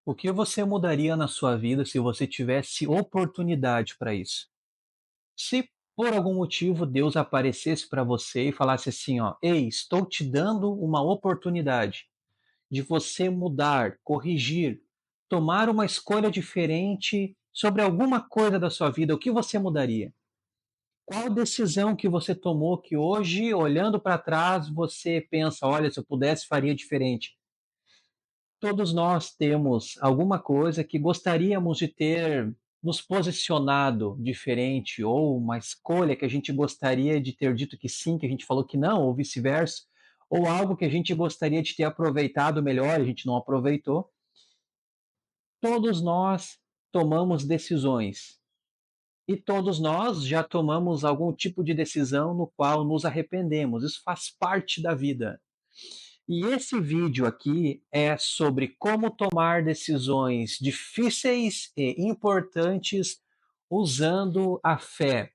O que você mudaria na sua vida se você tivesse oportunidade para isso? Se por algum motivo Deus aparecesse para você e falasse assim, ó: "Ei, estou te dando uma oportunidade de você mudar, corrigir, tomar uma escolha diferente sobre alguma coisa da sua vida", o que você mudaria? Qual decisão que você tomou que hoje, olhando para trás, você pensa: "Olha, se eu pudesse, faria diferente"? Todos nós temos alguma coisa que gostaríamos de ter nos posicionado diferente, ou uma escolha que a gente gostaria de ter dito que sim, que a gente falou que não, ou vice-versa, ou algo que a gente gostaria de ter aproveitado melhor, a gente não aproveitou. Todos nós tomamos decisões e todos nós já tomamos algum tipo de decisão no qual nos arrependemos. Isso faz parte da vida. E esse vídeo aqui é sobre como tomar decisões difíceis e importantes usando a fé,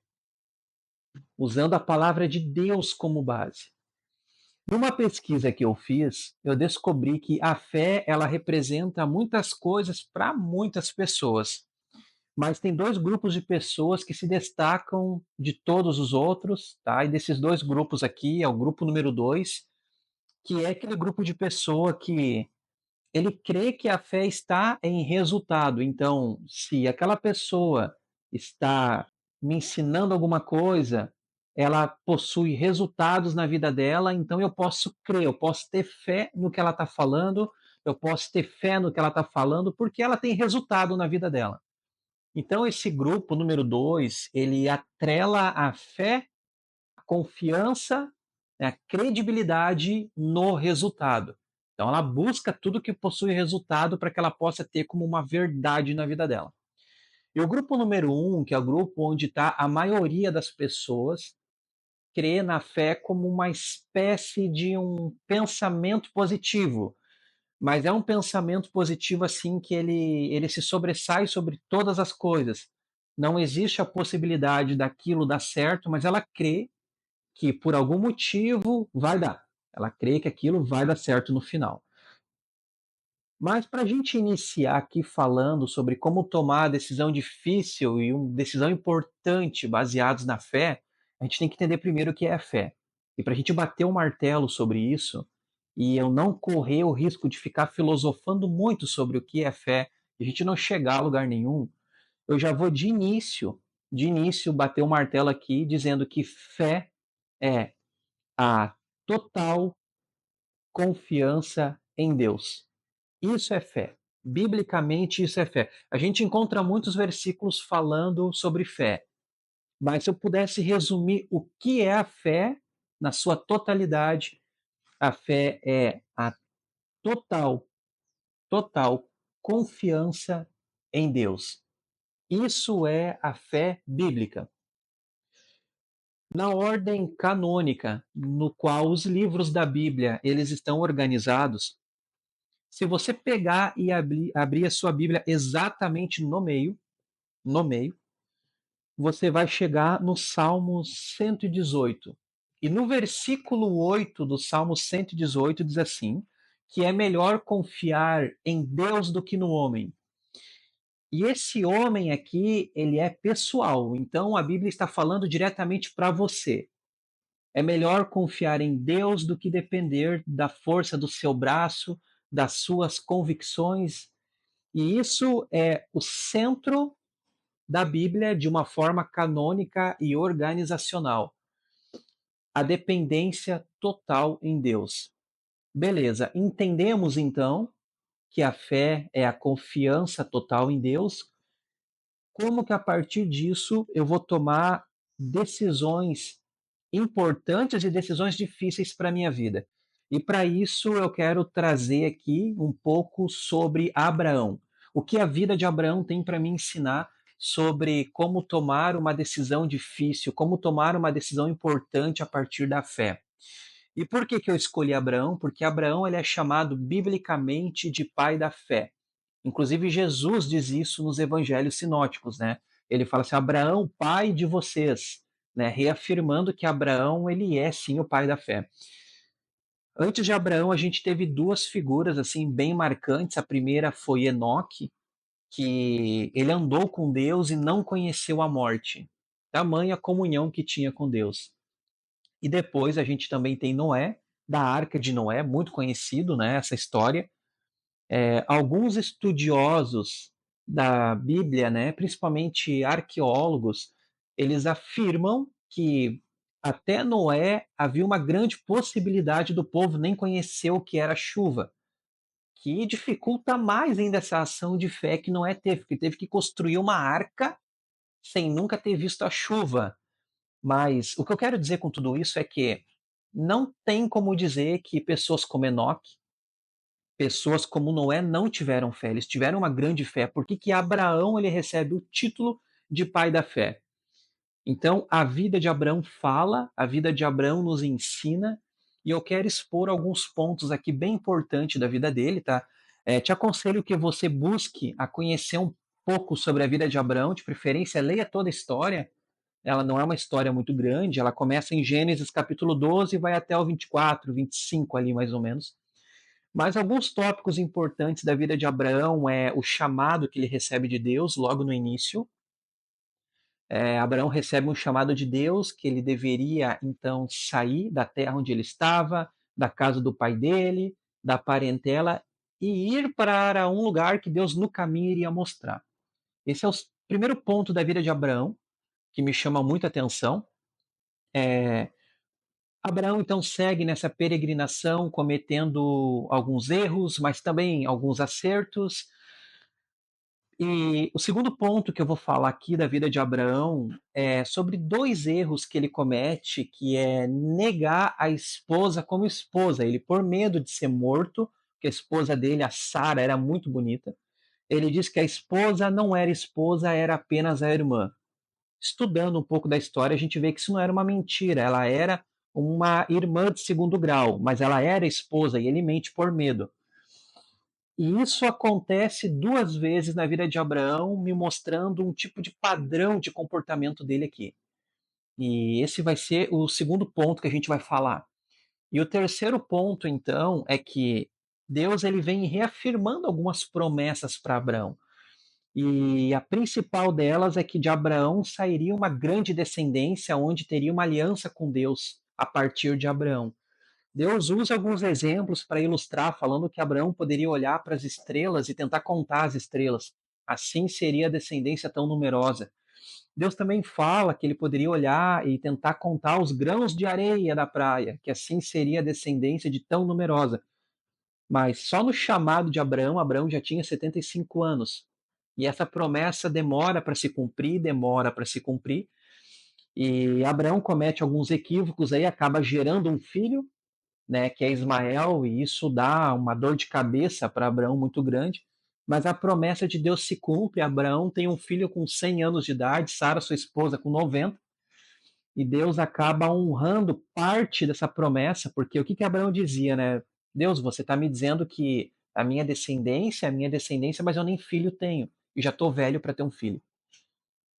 usando a palavra de Deus como base. Numa pesquisa que eu fiz, eu descobri que a fé, ela representa muitas coisas para muitas pessoas, mas tem dois grupos de pessoas que se destacam de todos os outros, tá? E desses dois grupos aqui, é o grupo número 2, que é aquele grupo de pessoa que ele crê que a fé está em resultado. Então, se aquela pessoa está me ensinando alguma coisa, ela possui resultados na vida dela, então eu posso crer, eu posso ter fé no que ela está falando, eu posso ter fé no que ela está falando, porque ela tem resultado na vida dela. Então, esse grupo número 2 ele atrela a fé, a confiança, né, a credibilidade no resultado. Então, ela busca tudo que possui resultado para que ela possa ter como uma verdade na vida dela. E o grupo número 1, que é o grupo onde está a maioria das pessoas, crê na fé como uma espécie de um pensamento positivo, mas é um pensamento positivo assim que ele se sobressai sobre todas as coisas. Não existe a possibilidade daquilo dar certo, mas ela crê que por algum motivo vai dar. Ela crê que aquilo vai dar certo no final. Mas para a gente iniciar aqui falando sobre como tomar a decisão difícil e uma decisão importante baseados na fé, a gente tem que entender primeiro o que é a fé. E para a gente bater o martelo sobre isso, e eu não correr o risco de ficar filosofando muito sobre o que é fé, e a gente não chegar a lugar nenhum, eu já vou de início bater o martelo aqui dizendo que fé é a total confiança em Deus. Isso é fé. Biblicamente, isso é fé. A gente encontra muitos versículos falando sobre fé, mas se eu pudesse resumir o que é a fé na sua totalidade, a fé é a total, total confiança em Deus. Isso é a fé bíblica. Na ordem canônica, no qual os livros da Bíblia eles estão organizados, se você pegar e abrir a sua Bíblia exatamente no meio, você vai chegar no Salmo 118. E no versículo 8 do Salmo 118 diz assim: que é melhor confiar em Deus do que no homem. E esse homem aqui, ele é pessoal, então a Bíblia está falando diretamente para você. É melhor confiar em Deus do que depender da força do seu braço, das suas convicções. E isso é o centro da Bíblia de uma forma canônica e organizacional. A dependência total em Deus. Beleza, entendemos então que a fé é a confiança total em Deus. Como que a partir disso eu vou tomar decisões importantes e decisões difíceis para a minha vida? E para isso eu quero trazer aqui um pouco sobre Abraão. O que a vida de Abraão tem para me ensinar sobre como tomar uma decisão difícil, como tomar uma decisão importante a partir da fé. E por que, que eu escolhi Abraão? Porque Abraão ele é chamado biblicamente de pai da fé. Inclusive, Jesus diz isso nos evangelhos sinóticos, né? Ele fala assim: Abraão, pai de vocês, né? Reafirmando que Abraão ele é sim o pai da fé. Antes de Abraão, a gente teve 2 figuras, assim, bem marcantes. A primeira foi Enoque, que ele andou com Deus e não conheceu a morte, tamanha comunhão que tinha com Deus. E depois a gente também tem Noé, da Arca de Noé, muito conhecido, né, essa história. Alguns estudiosos da Bíblia, né, principalmente arqueólogos, eles afirmam que até Noé havia uma grande possibilidade do povo nem conhecer o que era chuva, que dificulta mais ainda essa ação de fé que Noé teve, porque teve que construir uma arca sem nunca ter visto a chuva. Mas o que eu quero dizer com tudo isso é que não tem como dizer que pessoas como Enoque, pessoas como Noé não tiveram fé, eles tiveram uma grande fé. Por que que Abraão ele recebe o título de pai da fé? Então, a vida de Abraão fala, a vida de Abraão nos ensina, e eu quero expor alguns pontos aqui bem importantes da vida dele, tá? Te aconselho que você busque a conhecer um pouco sobre a vida de Abraão, de preferência, leia toda a história. Ela não é uma história muito grande, ela começa em Gênesis capítulo 12 e vai até o 24, 25 ali mais ou menos. Mas alguns tópicos importantes da vida de Abraão é o chamado que ele recebe de Deus logo no início. Abraão recebe um chamado de Deus que ele deveria então sair da terra onde ele estava, da casa do pai dele, da parentela e ir para um lugar que Deus no caminho iria mostrar. Esse é o primeiro ponto da vida de Abraão que me chama muita atenção. Abraão então segue nessa peregrinação, cometendo alguns erros, mas também alguns acertos. E o segundo ponto que eu vou falar aqui da vida de Abraão é sobre 2 erros que ele comete, que é negar a esposa como esposa. Ele, por medo de ser morto, porque a esposa dele, a Sara, era muito bonita, ele diz que a esposa não era esposa, era apenas a irmã. Estudando um pouco da história, a gente vê que isso não era uma mentira, ela era uma irmã de segundo grau, mas ela era esposa e ele mente por medo. E isso acontece 2 vezes na vida de Abraão, me mostrando um tipo de padrão de comportamento dele aqui. E esse vai ser o segundo ponto que a gente vai falar. E o terceiro ponto, então, é que Deus ele vem reafirmando algumas promessas para Abraão. E a principal delas é que de Abraão sairia uma grande descendência, onde teria uma aliança com Deus a partir de Abraão. Deus usa alguns exemplos para ilustrar, falando que Abraão poderia olhar para as estrelas e tentar contar as estrelas. Assim seria a descendência tão numerosa. Deus também fala que ele poderia olhar e tentar contar os grãos de areia da praia, que assim seria a descendência de tão numerosa. Mas só no chamado de Abraão, Abraão já tinha 75 anos. E essa promessa demora para se cumprir, demora para se cumprir. E Abraão comete alguns equívocos aí, acaba gerando um filho, né, que é Ismael, e isso dá uma dor de cabeça para Abraão muito grande. Mas a promessa de Deus se cumpre. Abraão tem um filho com 100 anos de idade, Sara, sua esposa, com 90, e Deus acaba honrando parte dessa promessa, porque o que que Abraão dizia, né? Deus, você está me dizendo que a minha descendência, mas eu nem filho tenho, e já estou velho para ter um filho.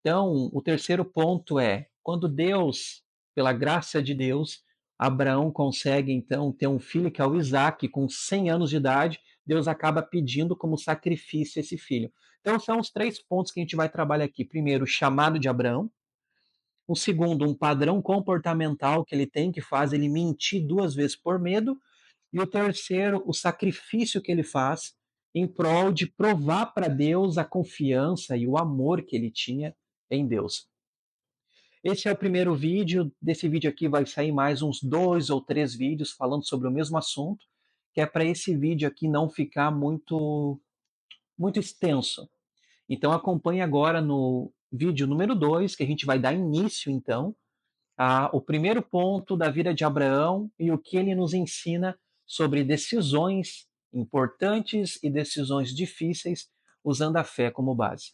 Então, o terceiro ponto é, quando Deus, pela graça de Deus, Abraão consegue então ter um filho que é o Isaac, com 100 anos de idade, Deus acaba pedindo como sacrifício esse filho. Então, são os 3 pontos que a gente vai trabalhar aqui. Primeiro, o chamado de Abraão. O segundo, um padrão comportamental que ele tem, que faz ele mentir 2 vezes por medo. E o terceiro, o sacrifício que ele faz em prol de provar para Deus a confiança e o amor que ele tinha em Deus. Esse é o primeiro vídeo. Desse vídeo aqui vai sair mais uns 2 ou 3 vídeos falando sobre o mesmo assunto, que é para esse vídeo aqui não ficar muito extenso. Então acompanhe agora no vídeo número 2, que a gente vai dar início então o primeiro ponto da vida de Abraão e o que ele nos ensina sobre decisões importantes e decisões difíceis usando a fé como base.